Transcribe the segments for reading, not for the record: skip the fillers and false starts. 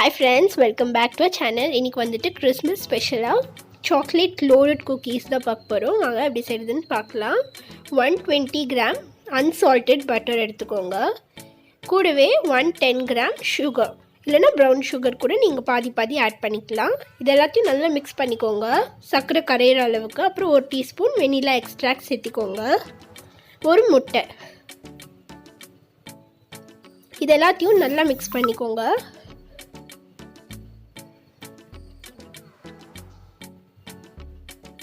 Hi friends, welcome back to our channel. இன்னைக்கு வந்துட்டு Christmas ஸ்பெஷலாக சாக்லேட் லோடட் குக்கீஸ் தான் பார்க்க போகிறோம். வாங்க எப்படி செய்யுதுன்னு பார்க்கலாம். 120 கிராம் அன்சால்டட் பட்டர் எடுத்துக்கோங்க. கூடவே 110 கிராம் சுகர், இல்லைனா ப்ரௌன் சுகர் கூட நீங்கள் பாதி ஆட் பண்ணிக்கலாம். இது எல்லாத்தையும் நல்லா மிக்ஸ் பண்ணிக்கோங்க சர்க்கரை கரையிற அளவுக்கு. அப்புறம் 1 டீஸ்பூன் வெனிலா எக்ஸ்ட்ராக்ட் சேர்த்திக்கோங்க. ஒரு முட்டை, இது எல்லாத்தையும் நல்லா மிக்ஸ் பண்ணிக்கோங்க.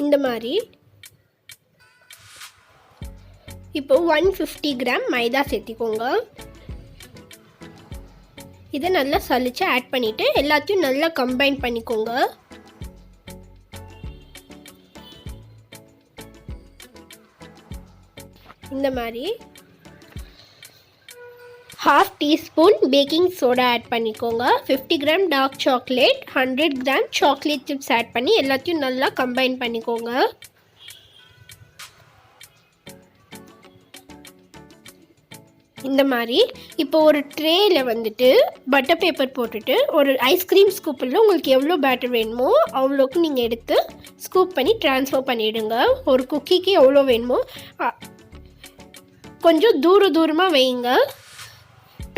இந்த மாதிரி இப்போ 150 கிராம் மைதா சேர்த்திக்கோங்க. இதை நல்லா சலிச்சு ஆட் பண்ணிவிட்டு எல்லாத்தையும் நல்லா கம்பைன் பண்ணிக்கோங்க. இந்த மாதிரி 1/2 டீஸ்பூன் பேக்கிங் சோடா ஆட் பண்ணிக்கோங்க. 50 gram dark chocolate, 100 gram chocolate chips add பண்ணி எல்லாத்தையும் நல்லா கம்பைன் பண்ணிக்கோங்க. இந்த மாதிரி இப்போ ஒரு ட்ரேயில் வந்துட்டு பட்டர் பேப்பர் போட்டுட்டு ஒரு ஐஸ்கிரீம் ஸ்கூப்பில் உங்களுக்கு எவ்வளோ பேட்டர் வேணுமோ அவ்வளோக்கு நீங்கள் எடுத்து ஸ்கூப் பண்ணி ட்ரான்ஸ்ஃபர் பண்ணிவிடுங்க. ஒரு குக்கிக்கு எவ்வளோ வேணுமோ கொஞ்சம் தூரமாக வைங்க.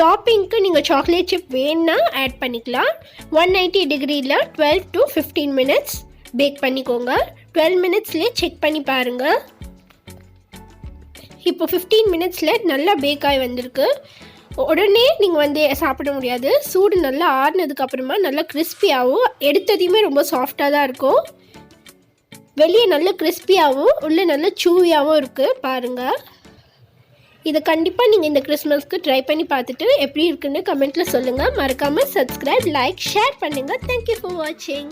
டாப்பிங்க்கு நீங்கள் சாக்லேட் சிப் வேணுன்னா ஆட் பண்ணிக்கலாம். 190 டிகிரியில் 12 to 15 மினிட்ஸ் பேக் பண்ணிக்கோங்க. 12 மினிட்ஸ்லேயே செக் பண்ணி பாருங்கள். இப்போ 15 மினிட்ஸில் நல்லா பேக் ஆகி வந்திருக்கு. உடனே நீங்கள் சாப்பிட முடியாது. சூடு நல்லா ஆறுனதுக்கப்புறமா நல்லா கிறிஸ்பியாகவும், எடுத்ததையுமே ரொம்ப சாஃப்டாக தான் இருக்கும். வெளியே நல்லா கிறிஸ்பியாகவும் உள்ளே நல்லா சூவியாகவும் இருக்குது பாருங்கள். இதை கண்டிப்பாக நீங்கள் இந்த கிறிஸ்மஸ்க்கு ட்ரை பண்ணி பார்த்துட்டு எப்படி இருக்குன்னு கமெண்ட்டில் சொல்லுங்கள். மறக்காமல் சப்ஸ்கிரைப், லைக், ஷேர் பண்ணுங்கள். தேங்க்யூ ஃபார் வாட்சிங்.